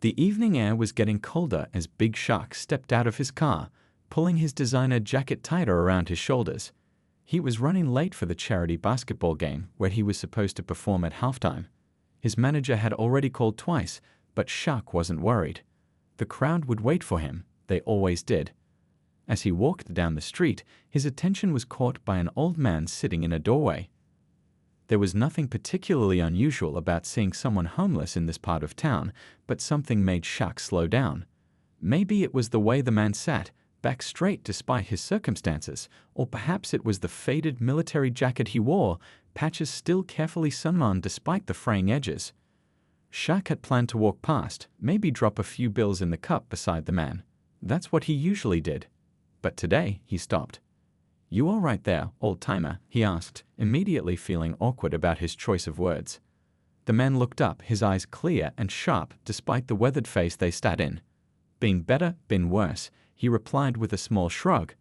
The evening air was getting colder as Big Shaq stepped out of his car, pulling his designer jacket tighter around his shoulders. He was running late for the charity basketball game where he was supposed to perform at halftime. His manager had already called twice, but Shaq wasn't worried. The crowd would wait for him. They always did. As he walked down the street, his attention was caught by an old man sitting in a doorway. There was nothing particularly unusual about seeing someone homeless in this part of town, but something made Shaq slow down. Maybe it was the way the man sat, back straight despite his circumstances, or perhaps it was the faded military jacket he wore, patches still carefully sunburned despite the fraying edges. Shaq had planned to walk past, maybe drop a few bills in the cup beside the man. That's what he usually did. But today, he stopped. "You all right there, old-timer?" he asked, immediately feeling awkward about his choice of words. The man looked up, his eyes clear and sharp despite the weathered face they sat in. "Been better, been worse," he replied with a small shrug.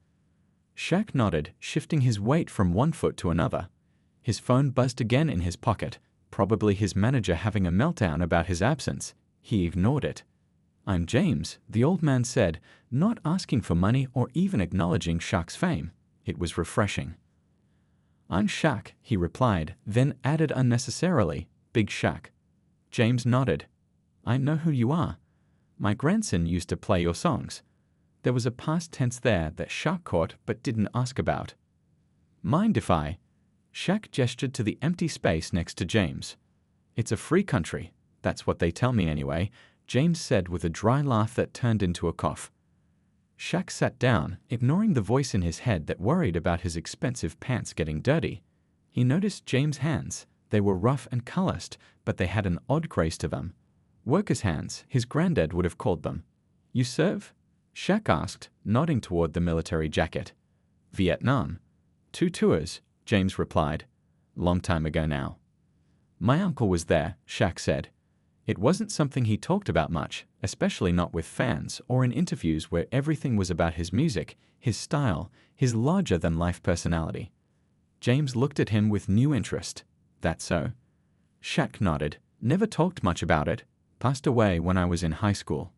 Shaq nodded, shifting his weight from one foot to another. His phone buzzed again in his pocket, probably his manager having a meltdown about his absence. He ignored it. "I'm James," the old man said, not asking for money or even acknowledging Shaq's fame. It was refreshing. "I'm Shaq," he replied, then added unnecessarily, "Big Shaq." James nodded. "I know who you are. My grandson used to play your songs." There was a past tense there that Shaq caught but didn't ask about. "Mind if I?" Shaq gestured to the empty space next to James. "It's a free country. That's what they tell me anyway," James said with a dry laugh that turned into a cough. Shaq sat down, ignoring the voice in his head that worried about his expensive pants getting dirty. He noticed James' hands. They were rough and calloused, but they had an odd grace to them. Workers' hands, his granddad would have called them. "You serve?" Shaq asked, nodding toward the military jacket. "Vietnam." "2 tours," James replied. "Long time ago now." "My uncle was there," Shaq said. It wasn't something he talked about much, especially not with fans or in interviews where everything was about his music, his style, his larger-than-life personality. James looked at him with new interest. "That so?" Shaq nodded. "Never talked much about it. Passed away when I was in high school."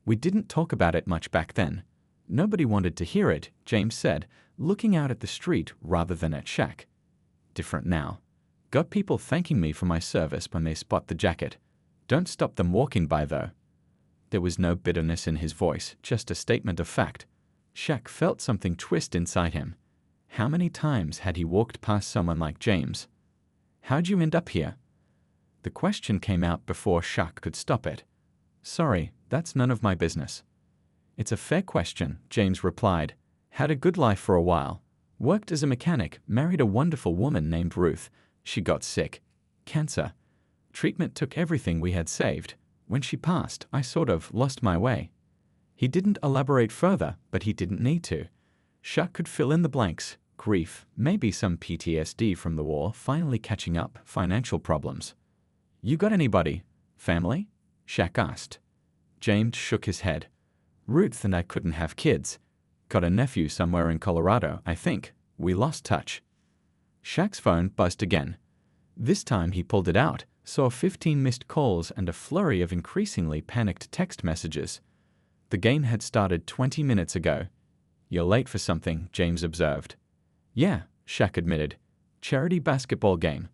"We didn't talk about it much back then. Nobody wanted to hear it," James said, looking out at the street rather than at Shaq. "Different now. Got people thanking me for my service when they spot the jacket. Don't stop them walking by, though." There was no bitterness in his voice, just a statement of fact. Shaq felt something twist inside him. How many times had he walked past someone like James? "How'd you end up here?" The question came out before Shaq could stop it. "Sorry, that's none of my business." "It's a fair question," James replied. "Had a good life for a while. Worked as a mechanic, married a wonderful woman named Ruth. She got sick. Cancer. Treatment took everything we had saved. When she passed, I sort of lost my way." He didn't elaborate further, but he didn't need to. Shaq could fill in the blanks. Grief, maybe some PTSD from the war finally catching up, financial problems. "You got anybody? Family?" Shaq asked. James shook his head. "Ruth and I couldn't have kids. Got a nephew somewhere in Colorado, I think. We lost touch." Shaq's phone buzzed again. This time he pulled it out, saw 15 missed calls and a flurry of increasingly panicked text messages. The game had started 20 minutes ago. "You're late for something," James observed. "Yeah," Shaq admitted. "Charity basketball game.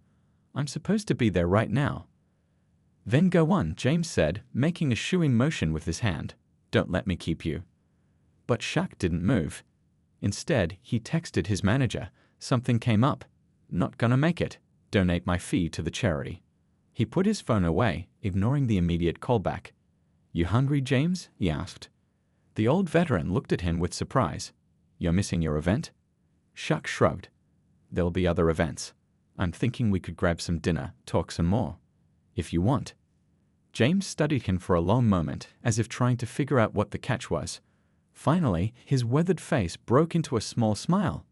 I'm supposed to be there right now." "Then go on," James said, making a shooing motion with his hand. "Don't let me keep you." But Shaq didn't move. Instead, he texted his manager. Something came up. "Not gonna make it. Donate my fee to the charity." He put his phone away, ignoring the immediate callback. "You hungry, James?" he asked. The old veteran looked at him with surprise. "You're missing your event?" Shaq shrugged. "There'll be other events. I'm thinking we could grab some dinner, talk some more. If you want." James studied him for a long moment, as if trying to figure out what the catch was. Finally, his weathered face broke into a small smile.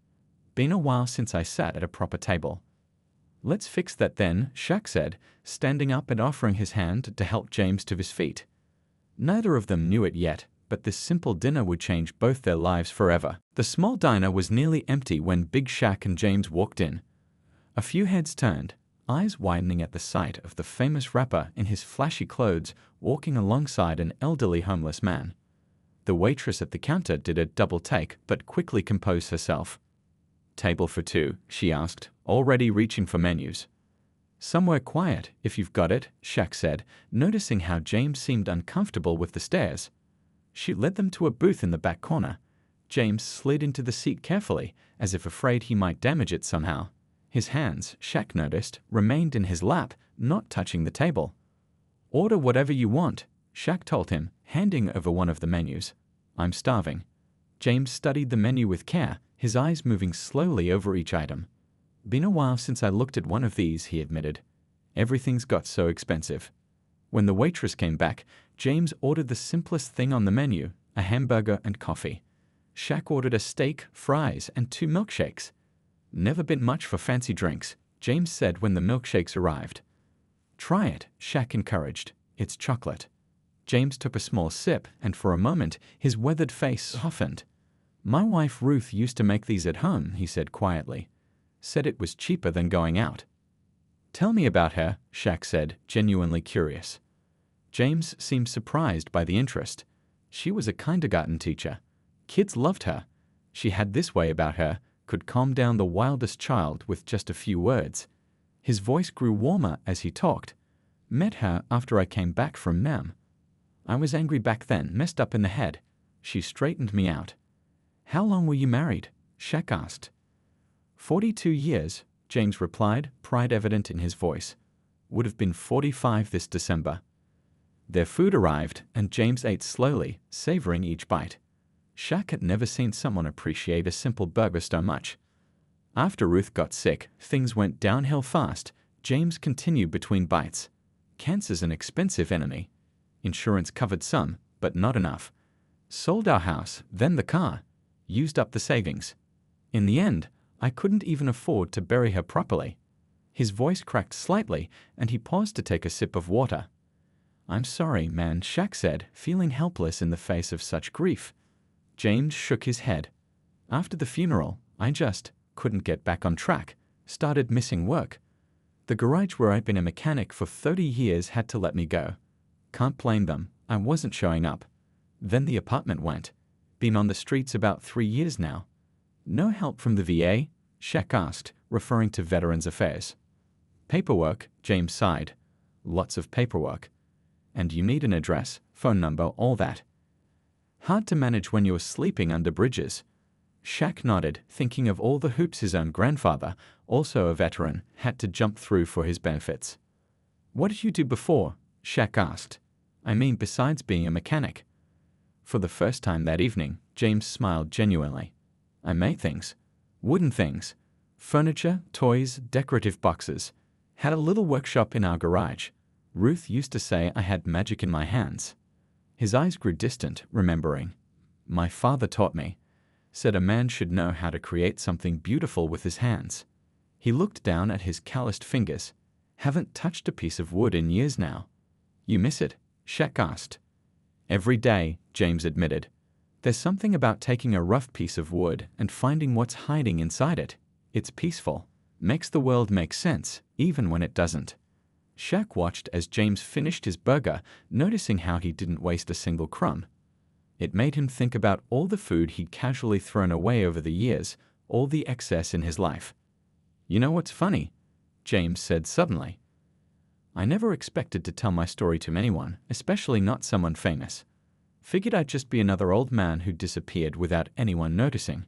"Been a while since I sat at a proper table." "Let's fix that then," Shaq said, standing up and offering his hand to help James to his feet. Neither of them knew it yet, but this simple dinner would change both their lives forever. The small diner was nearly empty when Big Shaq and James walked in. A few heads turned. eyes widening at the sight of the famous rapper in his flashy clothes walking alongside an elderly homeless man. The waitress at the counter did a double take but quickly composed herself. "Table for two?" she asked, already reaching for menus. "Somewhere quiet, if you've got it," Shaq said, noticing how James seemed uncomfortable with the stairs. She led them to a booth in the back corner. James slid into the seat carefully, as if afraid he might damage it somehow. His hands, Shaq noticed, remained in his lap, not touching the table. "Order whatever you want," Shaq told him, handing over one of the menus. "I'm starving." James studied the menu with care, his eyes moving slowly over each item. "Been a while since I looked at one of these," he admitted. "Everything's got so expensive." When the waitress came back, James ordered the simplest thing on the menu, a hamburger and coffee. Shaq ordered a steak, fries, and 2 milkshakes. "Never been much for fancy drinks," James said when the milkshakes arrived. "Try it," Shaq encouraged. "It's chocolate." James took a small sip, and for a moment his weathered face softened. "My wife Ruth used to make these at home," he said quietly. "Said it was cheaper than going out." "Tell me about her," Shaq said, genuinely curious. James seemed surprised by the interest. "She was a kindergarten teacher. Kids loved her. She had this way about her, could calm down the wildest child with just a few words." His voice grew warmer as he talked. "Met her after I came back from Mem. I was angry back then, messed up in the head. She straightened me out." "How long were you married?" Shaq asked. 42 years, James replied, pride evident in his voice. "Would have been 45 this December." Their food arrived, and James ate slowly, savoring each bite. Shaq had never seen someone appreciate a simple burger so much. After Ruth got sick, things went downhill fast. James continued between bites. "Cancer's an expensive enemy. Insurance covered some, but not enough. Sold our house, then the car. Used up the savings. In the end, I couldn't even afford to bury her properly." His voice cracked slightly, and he paused to take a sip of water. "I'm sorry, man," Shaq said, feeling helpless in the face of such grief. James shook his head. "After the funeral, I just couldn't get back on track, started missing work. The garage where I'd been a mechanic for 30 years had to let me go. Can't blame them, I wasn't showing up. Then the apartment went. Been on the streets about 3 years now." "No help from the VA?" Shaq asked, referring to Veterans Affairs. "Paperwork," James sighed. "Lots of paperwork. And you need an address, phone number, all that. Hard to manage when you're sleeping under bridges." Shaq nodded, thinking of all the hoops his own grandfather, also a veteran, had to jump through for his benefits. "What did you do before?" Shaq asked. "I mean, besides being a mechanic." For the first time that evening, James smiled genuinely. "I made things. Wooden things. Furniture, toys, decorative boxes. Had a little workshop in our garage. Ruth used to say I had magic in my hands." His eyes grew distant, remembering. "My father taught me. Said a man should know how to create something beautiful with his hands." He looked down at his calloused fingers. "Haven't touched a piece of wood in years now." "You miss it?" Shaq asked. "Every day," James admitted. "There's something about taking a rough piece of wood and finding what's hiding inside it. It's peaceful. Makes the world make sense, even when it doesn't." Shaq watched as James finished his burger, noticing how he didn't waste a single crumb. It made him think about all the food he'd casually thrown away over the years, all the excess in his life. "You know what's funny?" James said suddenly. "I never expected to tell my story to anyone, especially not someone famous. Figured I'd just be another old man who disappeared without anyone noticing."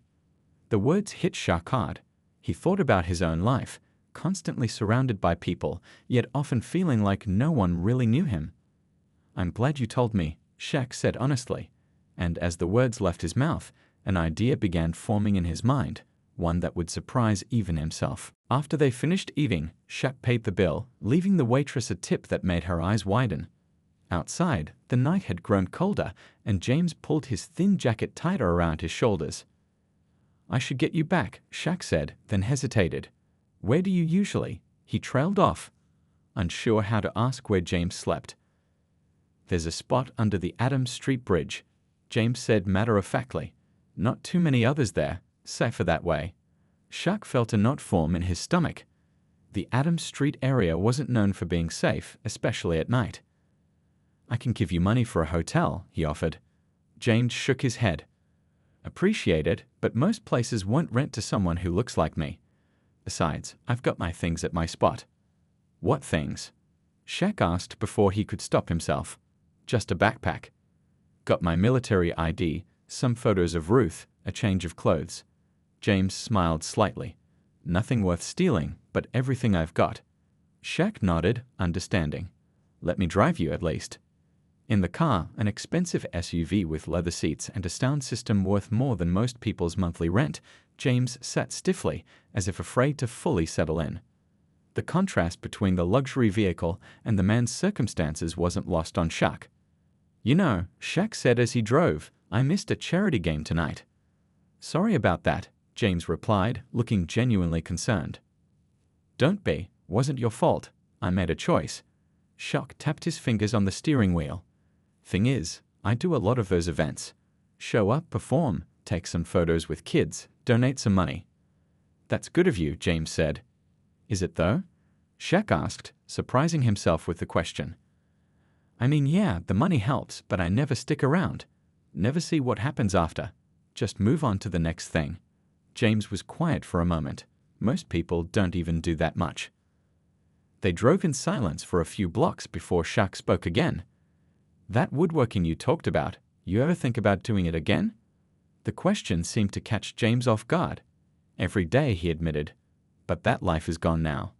The words hit Shaq hard. He thought about his own life, constantly surrounded by people, yet often feeling like no one really knew him. "I'm glad you told me," Shaq said honestly. And as the words left his mouth, an idea began forming in his mind, one that would surprise even himself. After they finished eating, Shaq paid the bill, leaving the waitress a tip that made her eyes widen. Outside, the night had grown colder, and James pulled his thin jacket tighter around his shoulders. "I should get you back," Shaq said, then hesitated. "Where do you usually?" He trailed off, unsure how to ask where James slept. "There's a spot under the Adams Street Bridge," James said matter-of-factly. "Not too many others there, safer that way." Shaq felt a knot form in his stomach. The Adams Street area wasn't known for being safe, especially at night. "I can give you money for a hotel," he offered. James shook his head. "Appreciate it, but most places won't rent to someone who looks like me. Besides, I've got my things at my spot." "What things?" Shaq asked before he could stop himself. "Just a backpack. Got my military ID, some photos of Ruth, a change of clothes." James smiled slightly. "Nothing worth stealing, but everything I've got." Shaq nodded, understanding. "Let me drive you, at least." In the car, an expensive SUV with leather seats and a sound system worth more than most people's monthly rent, James sat stiffly, as if afraid to fully settle in. The contrast between the luxury vehicle and the man's circumstances wasn't lost on Shaq. "You know," Shaq said as he drove, "I missed a charity game tonight." "Sorry about that," James replied, looking genuinely concerned. "Don't be. Wasn't your fault. I made a choice." Shaq tapped his fingers on the steering wheel. "Thing is, I do a lot of those events. Show up, perform, take some photos with kids, donate some money." "That's good of you," James said. "Is it though?" Shaq asked, surprising himself with the question. "I mean, yeah, the money helps, but I never stick around. Never see what happens after. Just move on to the next thing." James was quiet for a moment. Most people don't even do that much. They drove in silence for a few blocks before Shaq spoke again. "That woodworking you talked about, you ever think about doing it again?" The question seemed to catch James off guard. "Every day," he admitted. "But that life is gone now."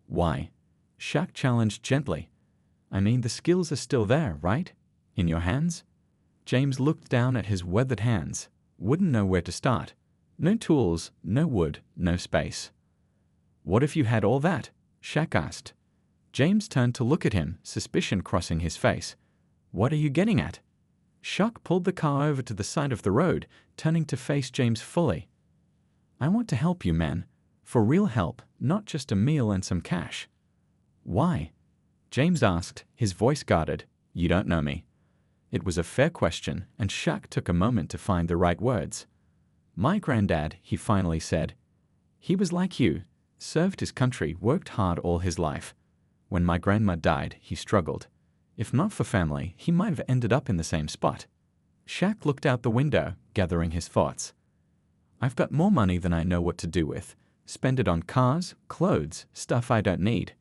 "Why?" Shaq challenged gently. "I mean, the skills are still there, right? In your hands?" James looked down at his weathered hands. Wouldn't know where to start. No tools, no wood, no space. "What if you had all that?" Shaq asked. James turned to look at him, suspicion crossing his face. "What are you getting at?" Shaq pulled the car over to the side of the road, turning to face James fully. "I want to help you, man. For real help, not just a meal and some cash." "Why?" James asked, his voice guarded. "You don't know me." It was a fair question, and Shaq took a moment to find the right words. "My granddad," he finally said. "He was like you, served his country, worked hard all his life. When my grandma died, he struggled. If not for family, he might have ended up in the same spot." Shaq looked out the window, gathering his thoughts. "I've got more money than I know what to do with. Spend it on cars, clothes, stuff I don't need.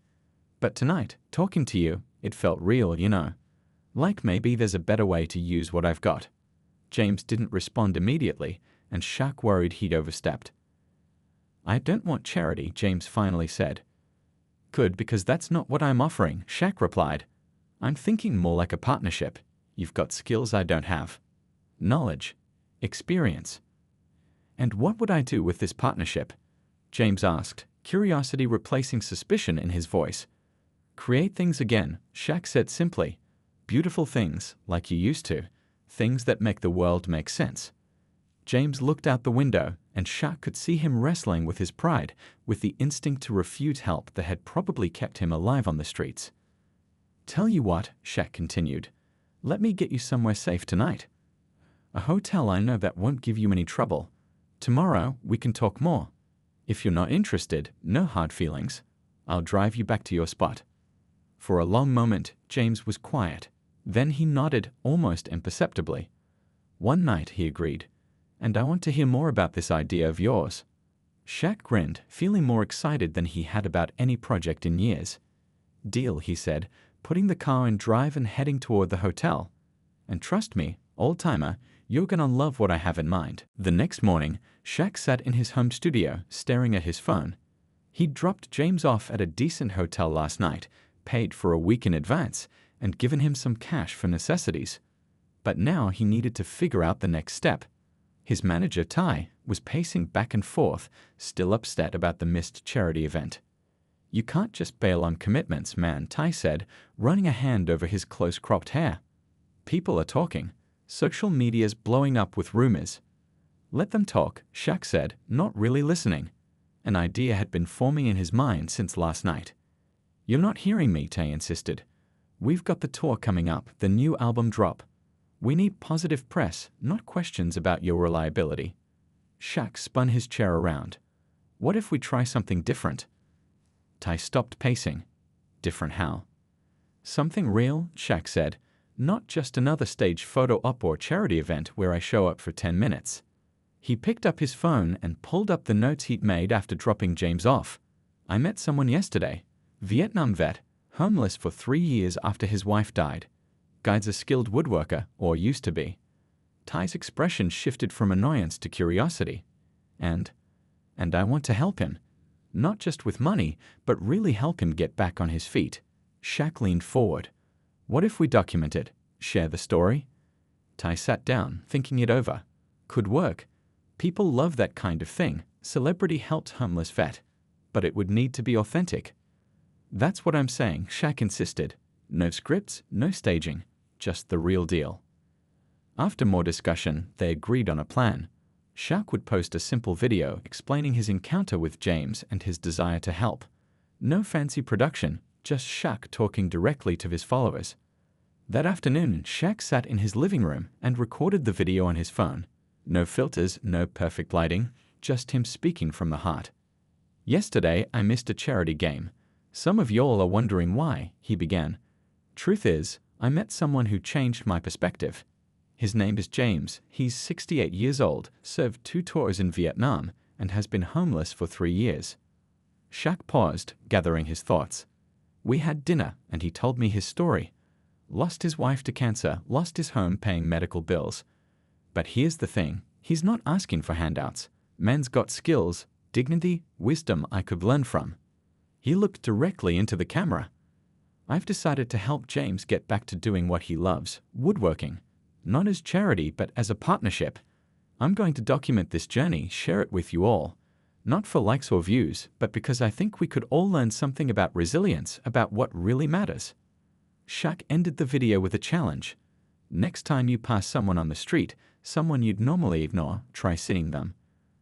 But tonight, talking to you, it felt real, you know. Like maybe there's a better way to use what I've got." James didn't respond immediately, and Shaq worried he'd overstepped. "I don't want charity," James finally said. "Good, because that's not what I'm offering," Shaq replied. "I'm thinking more like a partnership. You've got skills I don't have. Knowledge. Experience." "And what would I do with this partnership?" James asked, curiosity replacing suspicion in his voice. "Create things again," Shaq said simply. "Beautiful things, like you used to. Things that make the world make sense." James looked out the window, and Shaq could see him wrestling with his pride, with the instinct to refuse help that had probably kept him alive on the streets. "Tell you what," Shaq continued, "let me get you somewhere safe tonight. A hotel I know that won't give you any trouble. Tomorrow, we can talk more. If you're not interested, no hard feelings. I'll drive you back to your spot." For a long moment, James was quiet. Then he nodded almost imperceptibly. "One night," he agreed. "And I want to hear more about this idea of yours." Shaq grinned, feeling more excited than he had about any project in years. "Deal," he said, putting the car in drive and heading toward the hotel. "And trust me, old-timer, you're gonna love what I have in mind." The next morning, Shaq sat in his home studio, staring at his phone. He'd dropped James off at a decent hotel last night, paid for a week in advance, and given him some cash for necessities. But now he needed to figure out the next step. His manager, Ty, was pacing back and forth, still upset about the missed charity event. "You can't just bail on commitments, man," Ty said, running a hand over his close-cropped hair. "People are talking. Social media's blowing up with rumors." "Let them talk," Shaq said, not really listening. An idea had been forming in his mind since last night. "You're not hearing me," Ty insisted. "We've got the tour coming up, the new album drop. We need positive press, not questions about your reliability." Shaq spun his chair around. "What if we try something different?" Ty stopped pacing. Different how? Something real, Shaq said. Not just another staged photo op or charity event where I show up for 10 minutes. He picked up his phone and pulled up the notes he'd made after dropping James off. I met someone yesterday. Vietnam vet, homeless for 3 years after his wife died. Guy's a skilled woodworker, or used to be. Ty's expression shifted from annoyance to curiosity. And I want to help him. Not just with money, but really help him get back on his feet. Shaq leaned forward. What if we document it? Share the story? Ty sat down, thinking it over. Could work. People love that kind of thing. Celebrity helped homeless vet. But it would need to be authentic. That's what I'm saying, Shaq insisted. No scripts, no staging. Just the real deal. After more discussion, they agreed on a plan. Shaq would post a simple video explaining his encounter with James and his desire to help. No fancy production, just Shaq talking directly to his followers. That afternoon, Shaq sat in his living room and recorded the video on his phone. No filters, no perfect lighting, just him speaking from the heart. Yesterday, I missed a charity game. Some of y'all are wondering why, he began. Truth is, I met someone who changed my perspective. His name is James. He's 68 years old, served 2 tours in Vietnam, and has been homeless for 3 years. Shaq paused, gathering his thoughts. We had dinner, and he told me his story. Lost his wife to cancer, lost his home paying medical bills. But here's the thing, he's not asking for handouts. Man's got skills, dignity, wisdom I could learn from. He looked directly into the camera. I've decided to help James get back to doing what he loves, woodworking. Not as charity, but as a partnership. I'm going to document this journey, share it with you all. Not for likes or views, but because I think we could all learn something about resilience, about what really matters. Shaq ended the video with a challenge. Next time you pass someone on the street, someone you'd normally ignore, try seeing them.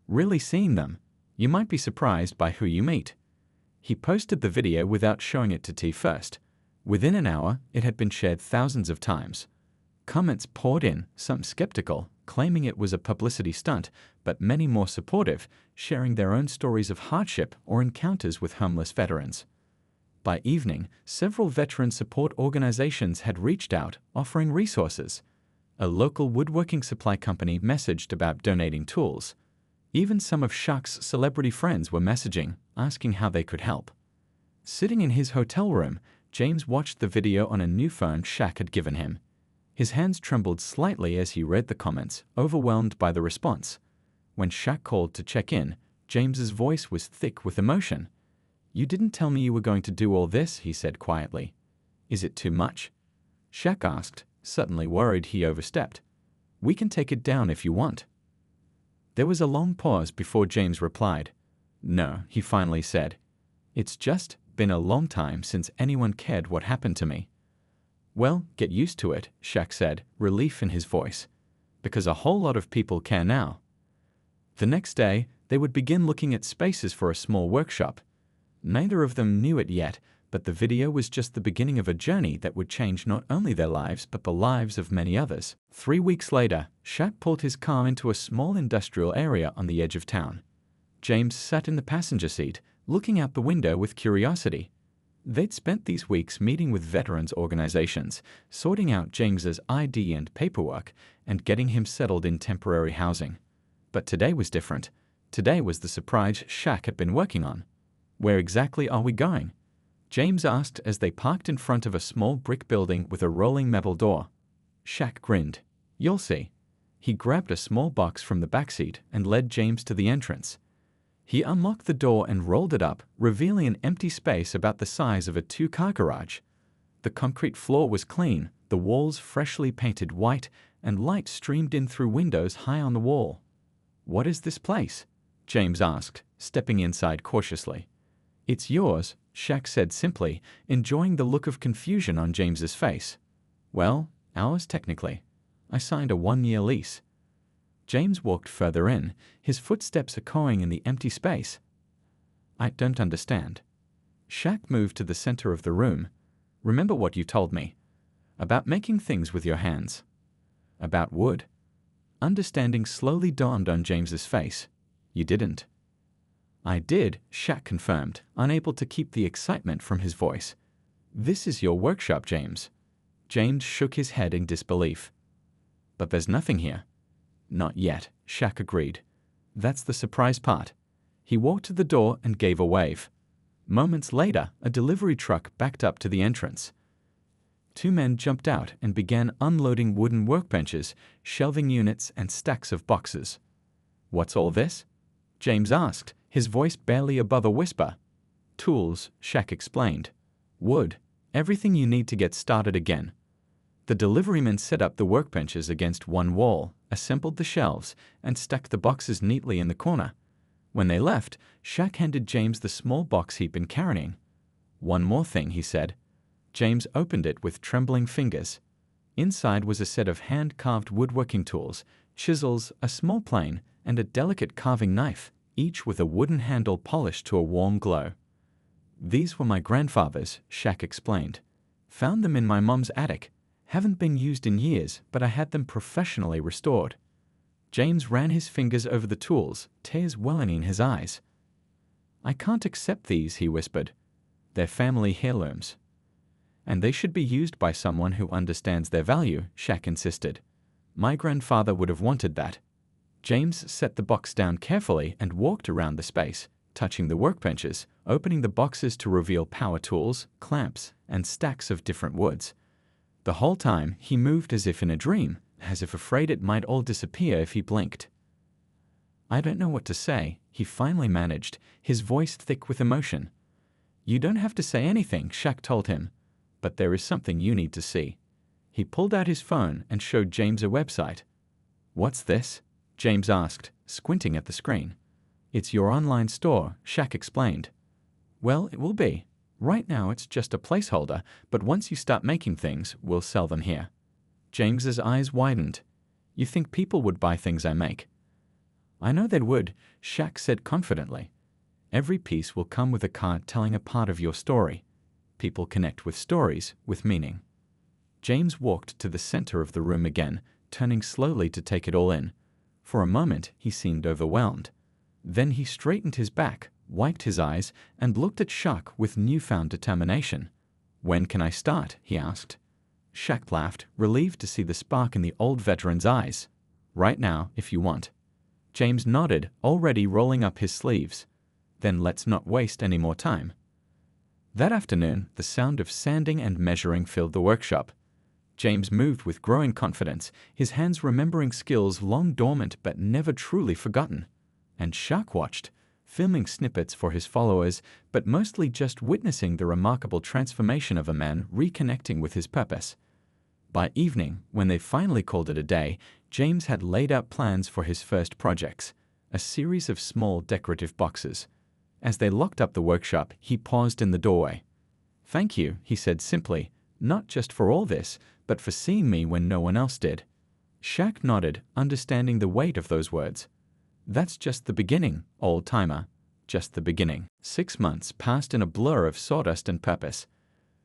Really seeing them. You might be surprised by who you meet. He posted the video without showing it to T first. Within an hour, it had been shared thousands of times. Comments poured in, some skeptical, claiming it was a publicity stunt, but many more supportive, sharing their own stories of hardship or encounters with homeless veterans. By evening, several veteran support organizations had reached out, offering resources. A local woodworking supply company messaged about donating tools. Even some of Shaq's celebrity friends were messaging, asking how they could help. Sitting in his hotel room, James watched the video on a new phone Shaq had given him. His hands trembled slightly as he read the comments, overwhelmed by the response. When Shaq called to check in, James's voice was thick with emotion. You didn't tell me you were going to do all this, he said quietly. Is it too much? Shaq asked, suddenly worried he overstepped. We can take it down if you want. There was a long pause before James replied. No, he finally said. It's just been a long time since anyone cared what happened to me. Well, get used to it, Shaq said, relief in his voice. Because a whole lot of people care now. The next day, they would begin looking at spaces for a small workshop. Neither of them knew it yet, but the video was just the beginning of a journey that would change not only their lives, but the lives of many others. 3 weeks later, Shaq pulled his car into a small industrial area on the edge of town. James sat in the passenger seat, looking out the window with curiosity. They'd spent these weeks meeting with veterans organizations, sorting out James's ID and paperwork, and getting him settled in temporary housing. But today was different. Today was the surprise Shaq had been working on. Where exactly are we going? James asked as they parked in front of a small brick building with a rolling metal door. Shaq grinned. You'll see. He grabbed a small box from the backseat and led James to the entrance. He unlocked the door and rolled it up, revealing an empty space about the size of a 2-car garage. The concrete floor was clean, the walls freshly painted white, and light streamed in through windows high on the wall. What is this place? James asked, stepping inside cautiously. It's yours, Shaq said simply, enjoying the look of confusion on James's face. Well, ours technically. I signed a 1-year lease. James walked further in, his footsteps echoing in the empty space. I don't understand. Shaq moved to the center of the room. Remember what you told me. About making things with your hands. About wood. Understanding slowly dawned on James's face. You didn't. I did, Shaq confirmed, unable to keep the excitement from his voice. This is your workshop, James. James shook his head in disbelief. But there's nothing here. Not yet, Shaq agreed. That's the surprise part. He walked to the door and gave a wave. Moments later, a delivery truck backed up to the entrance. Two men jumped out and began unloading wooden workbenches, shelving units, and stacks of boxes. What's all this? James asked, his voice barely above a whisper. Tools, Shaq explained. Wood, everything you need to get started again. The deliveryman set up the workbenches against one wall, assembled the shelves, and stacked the boxes neatly in the corner. When they left, Shaq handed James the small box he'd been carrying. One more thing, he said. James opened it with trembling fingers. Inside was a set of hand-carved woodworking tools, chisels, a small plane, and a delicate carving knife, each with a wooden handle polished to a warm glow. These were my grandfather's, Shaq explained. Found them in my mom's attic. Haven't been used in years, but I had them professionally restored. James ran his fingers over the tools, tears welling in his eyes. I can't accept these, he whispered. They're family heirlooms. And they should be used by someone who understands their value, Shaq insisted. My grandfather would have wanted that. James set the box down carefully and walked around the space, touching the workbenches, opening the boxes to reveal power tools, clamps, and stacks of different woods. The whole time, he moved as if in a dream, as if afraid it might all disappear if he blinked. I don't know what to say, he finally managed, his voice thick with emotion. You don't have to say anything, Shaq told him, but there is something you need to see. He pulled out his phone and showed James a website. What's this? James asked, squinting at the screen. It's your online store, Shaq explained. Well, it will be. Right now it's just a placeholder, but once you start making things, we'll sell them here. James's eyes widened. You think people would buy things I make? I know they would, Shaq said confidently. Every piece will come with a card telling a part of your story. People connect with stories, with meaning. James walked to the center of the room again, turning slowly to take it all in. For a moment, he seemed overwhelmed. Then he straightened his back, wiped his eyes, and looked at Shaq with newfound determination. When can I start? He asked. Shaq laughed, relieved to see the spark in the old veteran's eyes. Right now, if you want. James nodded, already rolling up his sleeves. Then let's not waste any more time. That afternoon, the sound of sanding and measuring filled the workshop. James moved with growing confidence, his hands remembering skills long dormant but never truly forgotten. And Shaq watched, filming snippets for his followers, but mostly just witnessing the remarkable transformation of a man reconnecting with his purpose. By evening, when they finally called it a day, James had laid out plans for his first projects, a series of small decorative boxes. As they locked up the workshop, he paused in the doorway. Thank you, he said simply, not just for all this, but for seeing me when no one else did. Shaq nodded, understanding the weight of those words. That's just the beginning, old-timer. Just the beginning. 6 months passed in a blur of sawdust and purpose.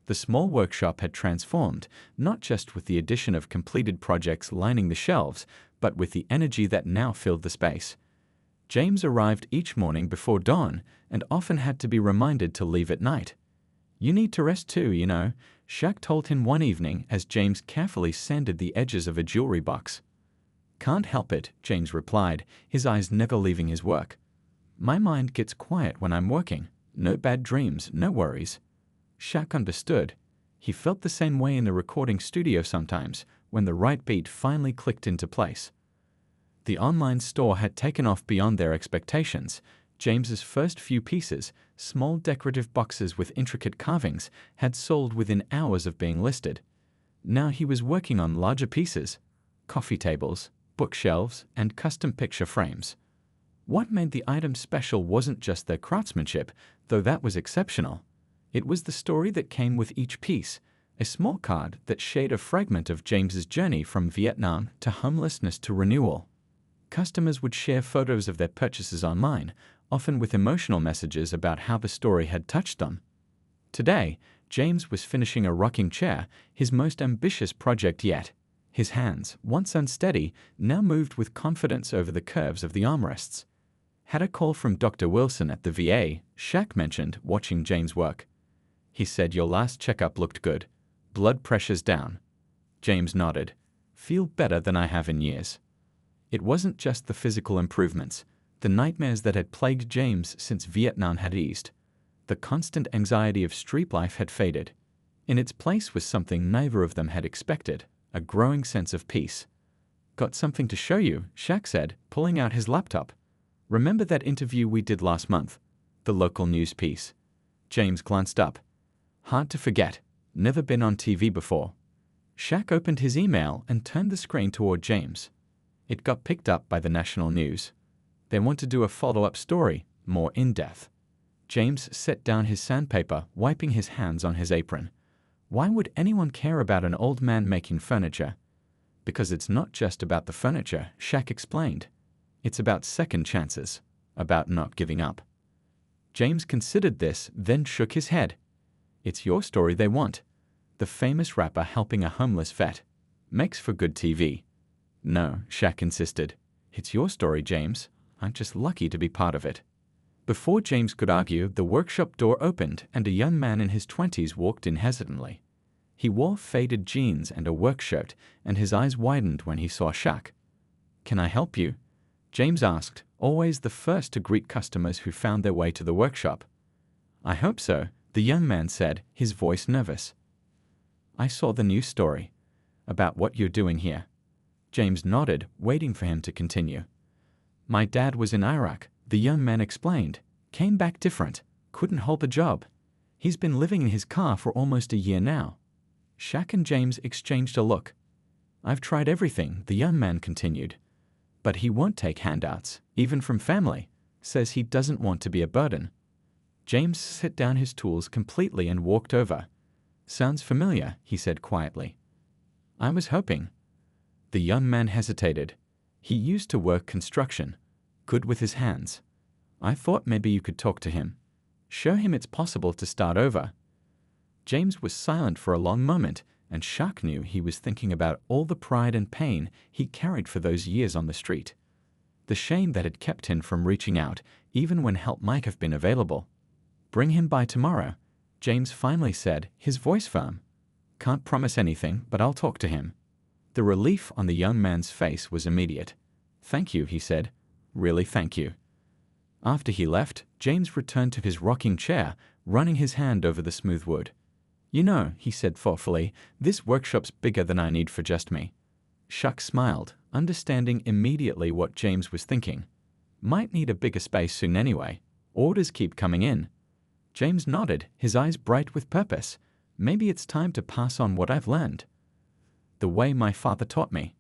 The small workshop had transformed, not just with the addition of completed projects lining the shelves, but with the energy that now filled the space. James arrived each morning before dawn and often had to be reminded to leave at night. You need to rest too, you know, Shaq told him one evening as James carefully sanded the edges of a jewelry box. Can't help it, James replied, his eyes never leaving his work. My mind gets quiet when I'm working. No bad dreams, no worries. Shaq understood. He felt the same way in the recording studio sometimes, when the right beat finally clicked into place. The online store had taken off beyond their expectations. James's first few pieces, small decorative boxes with intricate carvings, had sold within hours of being listed. Now he was working on larger pieces, coffee tables, bookshelves, and custom picture frames. What made the items special wasn't just their craftsmanship, though that was exceptional. It was the story that came with each piece, a small card that shared a fragment of James's journey from Vietnam to homelessness to renewal. Customers would share photos of their purchases online, often with emotional messages about how the story had touched them. Today, James was finishing a rocking chair, his most ambitious project yet. His hands, once unsteady, now moved with confidence over the curves of the armrests. Had a call from Dr. Wilson at the VA, Shaq mentioned, watching James work. He said your last checkup looked good. Blood pressure's down. James nodded. Feel better than I have in years. It wasn't just the physical improvements. The nightmares that had plagued James since Vietnam had eased. The constant anxiety of street life had faded. In its place was something neither of them had expected, a growing sense of peace. Got something to show you, Shaq said, pulling out his laptop. Remember that interview we did last month? The local news piece. James glanced up. Hard to forget. Never been on TV before. Shaq opened his email and turned the screen toward James. It got picked up by the national news. They want to do a follow-up story, more in-depth. James set down his sandpaper, wiping his hands on his apron. Why would anyone care about an old man making furniture? Because it's not just about the furniture, Shaq explained. It's about second chances, about not giving up. James considered this, then shook his head. It's your story they want. The famous rapper helping a homeless vet. Makes for good TV. No, Shaq insisted. It's your story, James. I'm just lucky to be part of it. Before James could argue, the workshop door opened and a young man in his 20s walked in hesitantly. He wore faded jeans and a work shirt, and his eyes widened when he saw Shaq. Can I help you? James asked, always the first to greet customers who found their way to the workshop. I hope so, the young man said, his voice nervous. I saw the news story. About what you're doing here. James nodded, waiting for him to continue. My dad was in Iraq, the young man explained. Came back different. Couldn't hold a job. He's been living in his car for almost a year now. Shaq and James exchanged a look. I've tried everything, the young man continued. But he won't take handouts, even from family. Says he doesn't want to be a burden. James set down his tools completely and walked over. Sounds familiar, he said quietly. I was hoping. The young man hesitated. He used to work construction. Good with his hands. I thought maybe you could talk to him. Show him it's possible to start over. James was silent for a long moment, and Shaq knew he was thinking about all the pride and pain he carried for those years on the street. The shame that had kept him from reaching out, even when help might have been available. Bring him by tomorrow, James finally said, his voice firm. Can't promise anything, but I'll talk to him. The relief on the young man's face was immediate. Thank you, he said. Really thank you. After he left, James returned to his rocking chair, running his hand over the smooth wood. You know, he said thoughtfully, this workshop's bigger than I need for just me. Shaq smiled, understanding immediately what James was thinking. Might need a bigger space soon anyway. Orders keep coming in. James nodded, his eyes bright with purpose. Maybe it's time to pass on what I've learned. The way my father taught me.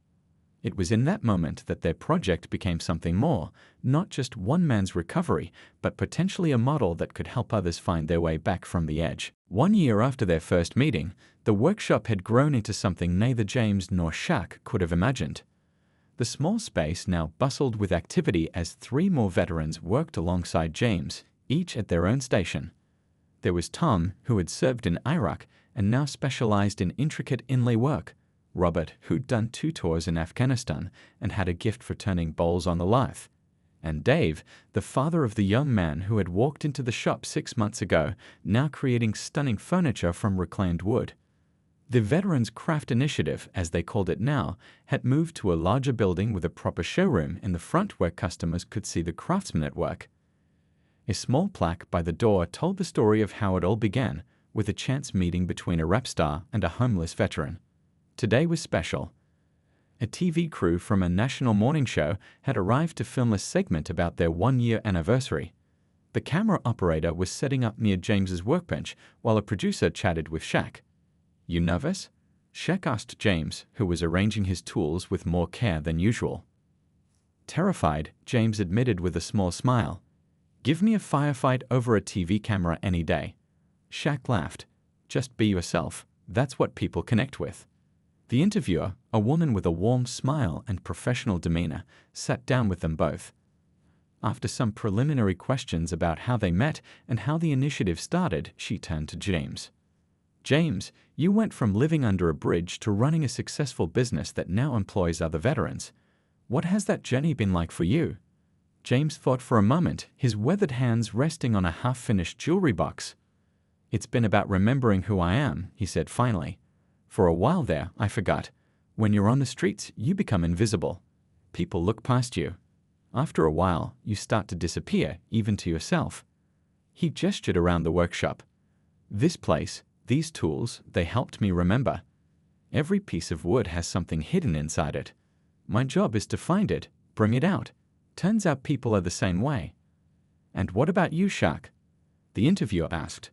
It was in that moment that their project became something more, not just one man's recovery, but potentially a model that could help others find their way back from the edge. 1 year after their first meeting, the workshop had grown into something neither James nor Shaq could have imagined. The small space now bustled with activity as 3 more veterans worked alongside James, each at their own station. There was Tom, who had served in Iraq and now specialized in intricate inlay work. Robert, who'd done 2 tours in Afghanistan and had a gift for turning bowls on the lathe. And Dave, the father of the young man who had walked into the shop 6 months ago, now creating stunning furniture from reclaimed wood. The Veterans Craft Initiative, as they called it now, had moved to a larger building with a proper showroom in the front where customers could see the craftsmen at work. A small plaque by the door told the story of how it all began, with a chance meeting between a rap star and a homeless veteran. Today was special. A TV crew from a national morning show had arrived to film a segment about their 1-year anniversary. The camera operator was setting up near James's workbench while a producer chatted with Shaq. You nervous? Shaq asked James, who was arranging his tools with more care than usual. Terrified, James admitted with a small smile. Give me a firefight over a TV camera any day. Shaq laughed. Just be yourself. That's what people connect with. The interviewer, a woman with a warm smile and professional demeanor, sat down with them both. After some preliminary questions about how they met and how the initiative started, she turned to James. James, you went from living under a bridge to running a successful business that now employs other veterans. What has that journey been like for you? James thought for a moment, his weathered hands resting on a half-finished jewelry box. "It's been about remembering who I am," he said finally. "For a while there, I forgot. When you're on the streets, you become invisible. People look past you. After a while, you start to disappear, even to yourself." He gestured around the workshop. "This place, these tools, they helped me remember. Every piece of wood has something hidden inside it. My job is to find it, bring it out. Turns out people are the same way." "And what about you, Shaq?" the interviewer asked.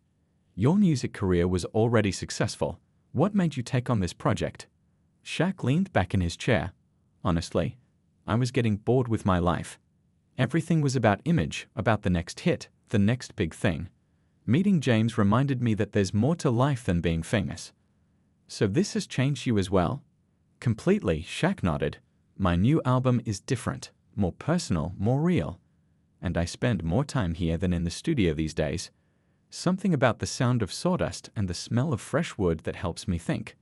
"Your music career was already successful. What made you take on this project?" Shaq leaned back in his chair. "Honestly, I was getting bored with my life. Everything was about image, about the next hit, the next big thing. Meeting James reminded me that there's more to life than being famous." "So this has changed you as well?" "Completely," Shaq nodded. "My new album is different, more personal, more real. And I spend more time here than in the studio these days. Something about the sound of sawdust and the smell of fresh wood that helps me think."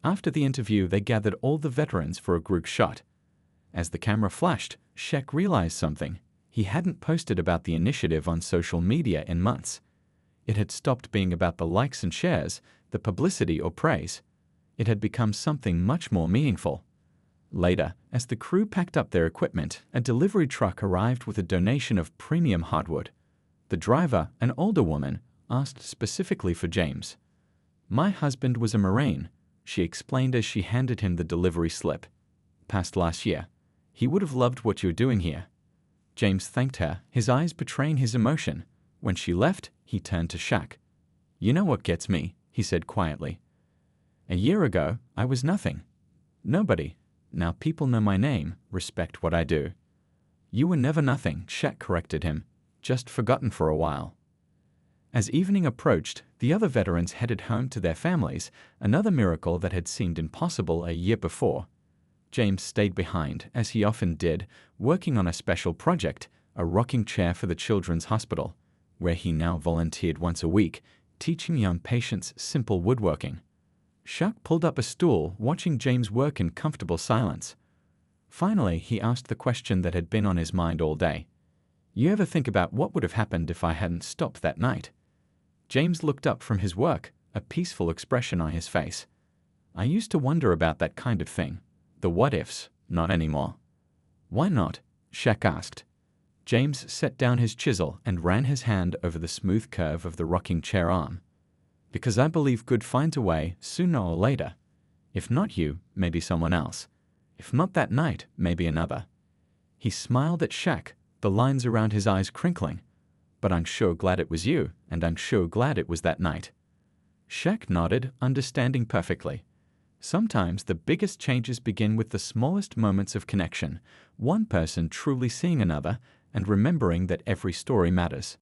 After the interview, they gathered all the veterans for a group shot. As the camera flashed, Shaq realized something. He hadn't posted about the initiative on social media in months. It had stopped being about the likes and shares, the publicity or praise. It had become something much more meaningful. Later, as the crew packed up their equipment, a delivery truck arrived with a donation of premium hardwood. The driver, an older woman, asked specifically for James. "My husband was a Marine," she explained as she handed him the delivery slip. "Passed last year. He would have loved what you're doing here." James thanked her, his eyes betraying his emotion. When she left, he turned to Shaq. "You know what gets me?" he said quietly. "A year ago, I was nothing. Nobody. Now people know my name, respect what I do." "You were never nothing," Shaq corrected him. "Just forgotten for a while." As evening approached, the other veterans headed home to their families, another miracle that had seemed impossible a year before. James stayed behind, as he often did, working on a special project, a rocking chair for the Children's Hospital, where he now volunteered once a week, teaching young patients simple woodworking. Shaq pulled up a stool, watching James work in comfortable silence. Finally, he asked the question that had been on his mind all day. "You ever think about what would have happened if I hadn't stopped that night?" James looked up from his work, a peaceful expression on his face. "I used to wonder about that kind of thing. The what-ifs, not anymore." "Why not?" Shaq asked. James set down his chisel and ran his hand over the smooth curve of the rocking chair arm. "Because I believe good finds a way, sooner or later. If not you, maybe someone else. If not that night, maybe another." He smiled at Shaq, the lines around his eyes crinkling. "But I'm sure glad it was you, and I'm sure glad it was that night." Shaq nodded, understanding perfectly. Sometimes the biggest changes begin with the smallest moments of connection, one person truly seeing another and remembering that every story matters.